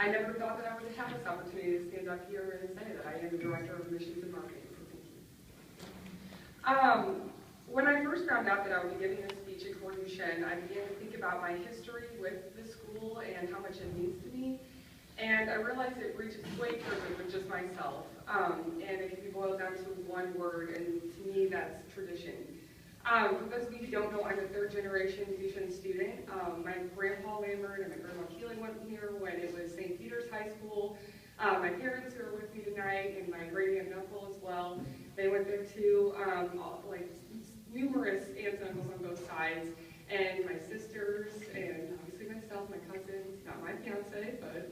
I never thought that I would have this opportunity to stand up here and say that I am the Director of Admissions and Marketing, so thank you. When I first found out that I would be giving this speech at Cornushen, I began to think about my history with the school and how much it means to me. And I realized it reaches way further than just myself. And it can be boiled down to one word, and to me, that's tradition. For those of you who don't know, I'm a third-generation Duchenne student. My grandpa Lambert and my grandma Keeling went here when it was St. Peter's High School. My parents who are with me tonight, and my great aunt and uncle as well, they went there too. Like numerous aunts and uncles on both sides, and my sisters, and obviously myself, my cousins, not my fiance, but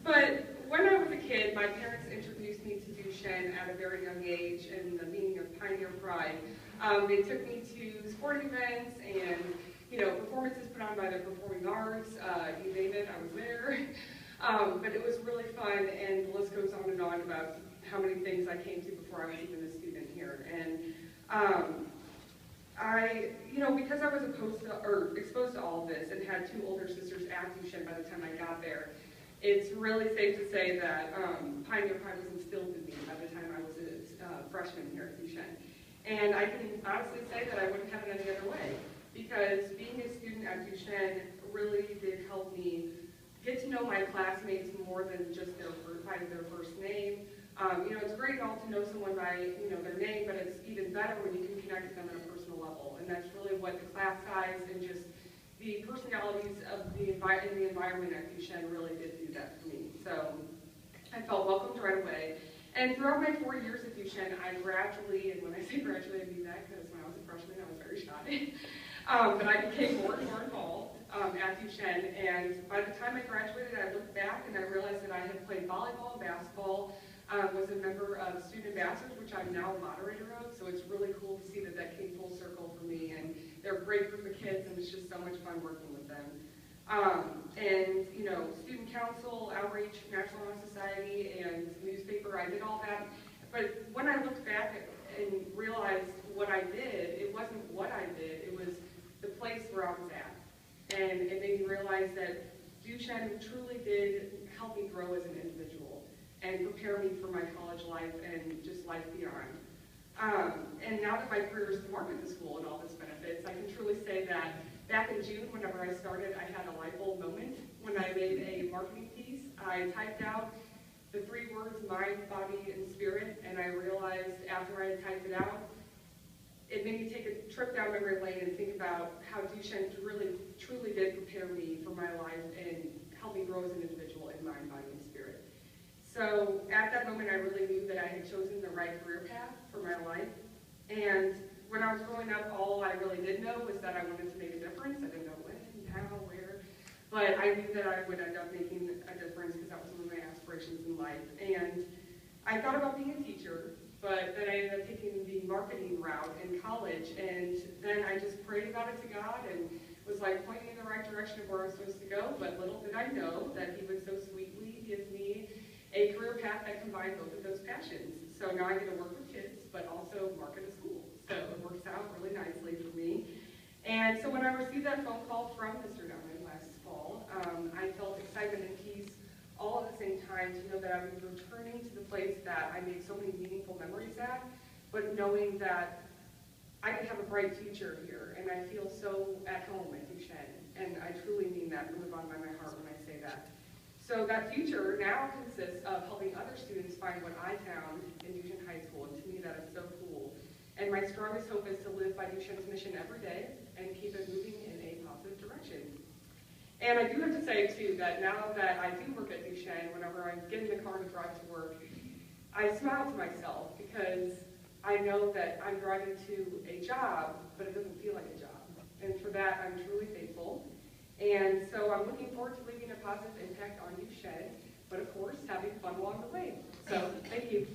but when I was a kid, my parents introduced me to Duchenne at a very young age, and the meaning of Pioneer Pride. They took me to sporting events and performances put on by the performing arts. You name it, I was there. But it was really fun, and the list goes on and on about how many things I came to before I was even a student here. And because I was exposed to all of this and had two older sisters at Duchenne by the time I got there, it's really safe to say that Pioneer Pride was instilled in me by the time I was a freshman here at Duchenne. And I can honestly say that I wouldn't have it any other way, because being a student at Duchenne really did help me get to know my classmates more than just their first name. It's great all to know someone by their name, but it's even better when you can connect with them on a personal level. And that's really what the class size and just the personalities of the environment at Duchenne really did do that for me. So I felt welcomed right away. And throughout my 4 years at Duchenne, I gradually, and when I say gradually, I mean that because when I was a freshman, I was very shy. But I became more and more involved at Duchenne, and by the time I graduated, I looked back and I realized that I had played volleyball, basketball, was a member of student ambassadors, which I'm now a moderator of, so it's really cool to see that that came full circle for me, and they're a great group of kids, and it's just so much fun working with them. Student council, outreach, National Honor Society, and newspaper, I did all that, but when I looked back and realized what I did, it wasn't what I did, it was the place where I was at. And it made me realize that Duchenne truly did help me grow as an individual and prepare me for my college life and just life beyond. And now that my career is to market the school and all its benefits, I can truly say that back in June, whenever I started, I had a light bulb moment when I made a marketing piece. I typed out the 3 words, mind, body, and spirit, and I realized after I had typed it out, it made me take a trip down memory lane and think about how Duchenne truly did prepare me for my life and help me grow as an individual in mind, body, and spirit. So at that moment, I really knew that I had chosen the right career path for my life. And when I was growing up, all I really did know was that I wanted to make a difference. I didn't know when, how, where, but I knew that I would end up making a difference because that was one of my aspirations in life. And I thought about being a teacher, but then I ended up taking the marketing route in college, and then I just prayed about it to God and was like pointing in the right direction of where I was supposed to go, but little did I know that He would so sweetly give me a career path that combined both of those passions. So now I get to work with kids, but also market a school. So it works out really nicely for me. And so when I received that phone call from Mr. Dunman last fall, I felt excitement and peace all at the same time to know that I would be returning to the place that I made so many meaningful memories at, but knowing that I could have a bright future here, and I feel so at home at Duchenne, and I truly mean that from the bottom of my heart when I say that. So that future now consists of helping other students find what I found in Duchenne High School, and to me that is so cool. And my strongest hope is to live by Duchenne's mission every day and keep it moving in a positive direction. And I do have to say, too, that now that I do work at Duchenne, whenever I get in the car to drive to work, I smile to myself because I know that I'm driving to a job, but it doesn't feel like a job. And for that, I'm truly thankful. And so I'm looking forward to leaving a positive impact on Duchenne, but of course, having fun along the way. So, thank you.